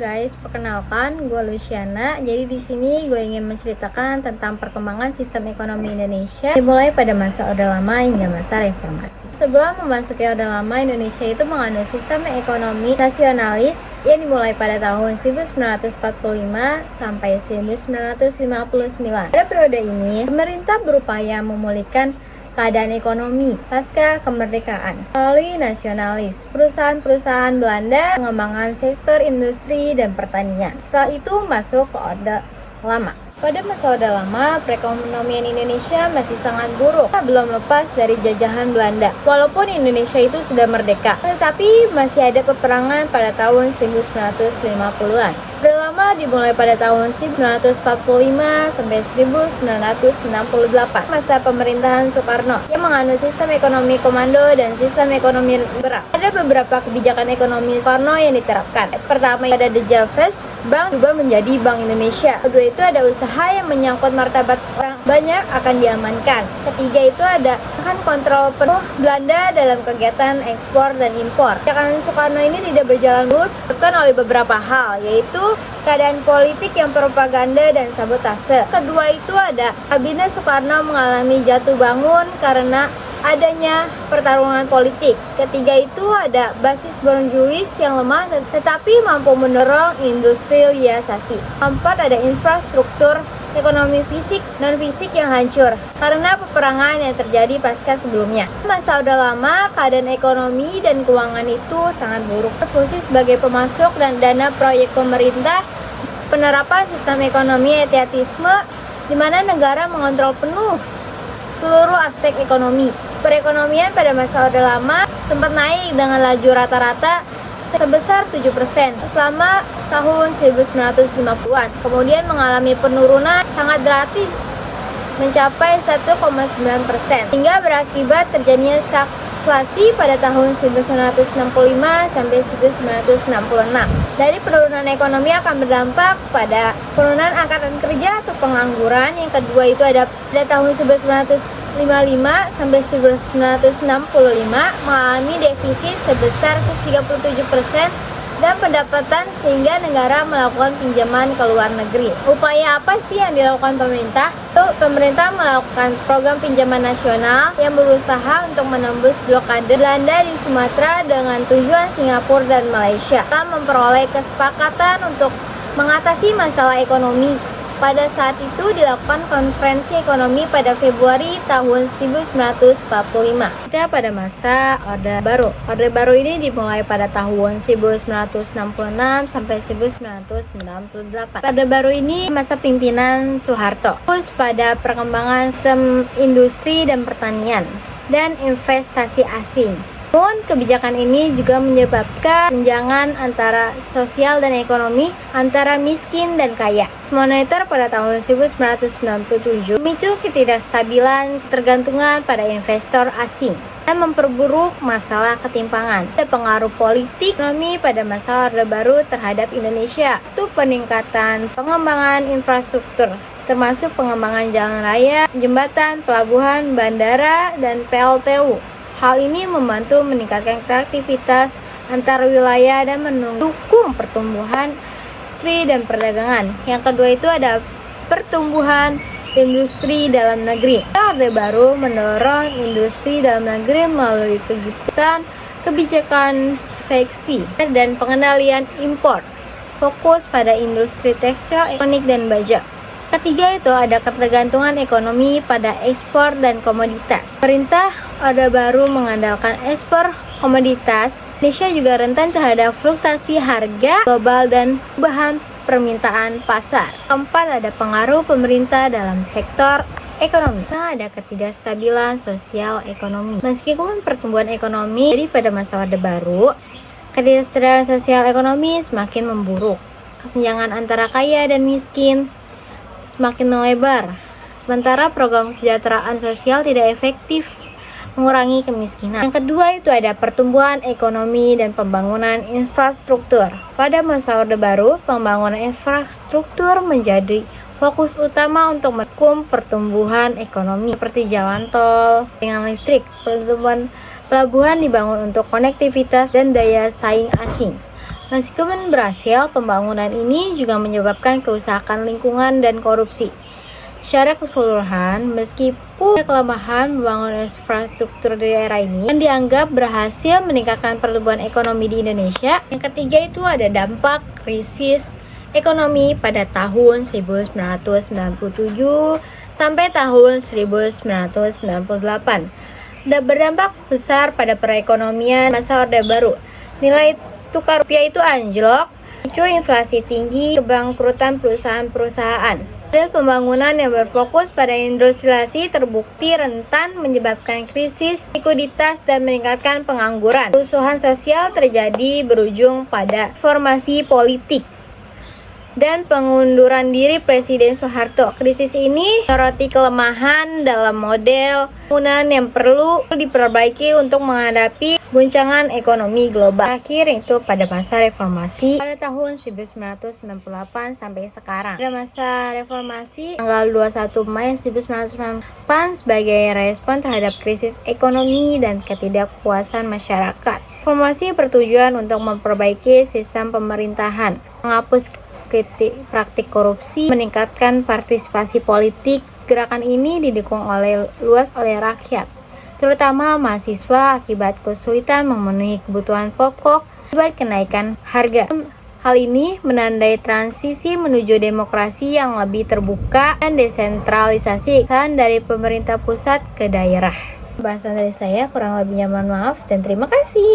guys, perkenalkan gue Luciana. Jadi di sini gue ingin menceritakan tentang perkembangan sistem ekonomi Indonesia dimulai pada masa Orde Lama hingga masa Reformasi. Sebelum memasuki Orde Lama, Indonesia itu menganut sistem ekonomi nasionalis yang dimulai pada tahun 1945 sampai 1959. Pada periode ini, pemerintah berupaya memulihkan keadaan ekonomi pasca kemerdekaan melalui nasionalis. Perusahaan-perusahaan Belanda mengembangkan sektor industri dan pertanian. Setelah itu masuk ke Orde Lama. Pada masa Orde Lama, perekonomian Indonesia masih sangat buruk, belum lepas dari jajahan Belanda. Walaupun Indonesia itu sudah merdeka, tetapi masih ada peperangan pada tahun 1950-an. Orde Lama dimulai pada tahun 1945 sampai 1968, masa pemerintahan Soekarno yang menganut sistem ekonomi komando dan sistem ekonomi liberal. Ada beberapa kebijakan ekonomi Soekarno yang diterapkan. Pertama, ada The Javas Bank juga menjadi Bank Indonesia. Kedua itu ada usaha yang menyangkut martabat orang banyak akan diamankan. Ketiga itu ada akan kontrol penuh Belanda dalam kegiatan ekspor dan impor. Kebijakan Soekarno ini tidak berjalan mulus disebabkan oleh beberapa hal, yaitu keadaan politik yang propaganda dan sabotase. Kedua itu ada Kabinet Soekarno mengalami jatuh bangun karena adanya pertarungan politik. Ketiga itu ada basis borjuis yang lemah tetapi mampu mendorong industrialisasi. Keempat ada infrastruktur ekonomi fisik non fisik yang hancur karena peperangan yang terjadi pasca sebelumnya. Masa Orde Lama, keadaan ekonomi dan keuangan itu sangat buruk. Berfungsi sebagai pemasok dan dana proyek pemerintah. Penerapan sistem ekonomi etatisme di mana negara mengontrol penuh seluruh aspek ekonomi. Perekonomian pada masa Orde Lama sempat naik dengan laju rata-rata sebesar 7% selama tahun 1950-an. Kemudian mengalami penurunan sangat drastis mencapai 1,9% hingga berakibat terjadinya stagflasi pada tahun 1965 sampai 1966. Dari penurunan ekonomi akan berdampak pada penurunan angkatan kerja atau pengangguran. Yang kedua itu ada pada tahun 1955 sampai 1965 mengalami defisit sebesar 37% dan pendapatan sehingga negara melakukan pinjaman ke luar negeri. Upaya apa sih yang dilakukan pemerintah? Pemerintah melakukan program pinjaman nasional yang berusaha untuk menembus blokade Belanda di Sumatera dengan tujuan Singapura dan Malaysia. Telah memperoleh kesepakatan untuk mengatasi masalah ekonomi. Pada saat itu dilakukan konferensi ekonomi pada Februari tahun 1945. Kita pada masa Orde Baru. Orde Baru ini dimulai pada tahun 1966 sampai 1998. Orde Baru ini masa pimpinan Soeharto. Fokus pada perkembangan sistem industri dan pertanian dan investasi asing. Namun kebijakan ini juga menyebabkan kesenjangan antara sosial dan ekonomi antara miskin dan kaya. Moneter pada tahun 1997 memicu ketidakstabilan ketergantungan pada investor asing dan memperburuk masalah ketimpangan. Ada pengaruh politik ekonomi pada masa Orde Baru terhadap Indonesia, itu peningkatan pengembangan infrastruktur termasuk pengembangan jalan raya, jembatan, pelabuhan, bandara, dan PLTU. Hal ini membantu meningkatkan kreativitas antar wilayah dan mendukung pertumbuhan industri dan perdagangan. Yang kedua itu ada pertumbuhan industri dalam negeri. Orde Baru mendorong industri dalam negeri melalui kebijakan fleksi dan pengendalian impor. Fokus pada industri tekstil, elektronik, dan baja. Ketiga itu ada ketergantungan ekonomi pada ekspor dan komoditas. Pemerintah Orde Baru mengandalkan ekspor komoditas. Indonesia juga rentan terhadap fluktuasi harga global dan perubahan permintaan pasar. Keempat ada pengaruh pemerintah dalam sektor ekonomi. Ada ketidakstabilan sosial ekonomi. Meskipun pertumbuhan ekonomi jadi pada masa Orde Baru, ketidakstabilan sosial ekonomi semakin memburuk. Kesenjangan antara kaya dan miskin semakin melebar. Sementara program kesejahteraan sosial tidak efektif mengurangi kemiskinan. Yang kedua itu ada pertumbuhan ekonomi dan pembangunan infrastruktur. Pada masa Orde Baru, pembangunan infrastruktur menjadi fokus utama untuk mendukung pertumbuhan ekonomi seperti jalan tol dengan listrik. Pelabuhan dibangun untuk konektivitas dan daya saing asing. Meskipun berhasil, pembangunan ini juga menyebabkan kerusakan lingkungan dan korupsi. Secara keseluruhan, meskipun ada kelemahan pembangunan infrastruktur di daerah ini yang dianggap berhasil meningkatkan pertumbuhan ekonomi di Indonesia. Yang ketiga itu ada dampak krisis ekonomi pada tahun 1997 sampai tahun 1998. Dan berdampak besar pada perekonomian masa Orde Baru. Nilai tukar rupiah itu anjlok, picu inflasi tinggi, kebangkrutan perusahaan-perusahaan. Model pembangunan yang berfokus pada industrialisasi terbukti rentan menyebabkan krisis likuiditas dan meningkatkan pengangguran. Kerusuhan sosial terjadi berujung pada formasi politik dan pengunduran diri Presiden Soeharto. Krisis ini menyoroti kelemahan dalam model pembangunan yang perlu diperbaiki untuk menghadapi guncangan ekonomi global. Terakhir itu pada masa reformasi pada tahun 1998 sampai sekarang. Pada masa reformasi tanggal 21 Mei 1998 sebagai respon terhadap krisis ekonomi dan ketidakpuasan masyarakat. Reformasi bertujuan untuk memperbaiki sistem pemerintahan, menghapus praktik korupsi, meningkatkan partisipasi politik. Gerakan ini didukung luas oleh rakyat, terutama mahasiswa akibat kesulitan memenuhi kebutuhan pokok akibat kenaikan harga. Hal ini menandai transisi menuju demokrasi yang lebih terbuka dan desentralisasi dari pemerintah pusat ke daerah. Bahasan dari saya kurang lebihnya mohon maaf dan terima kasih.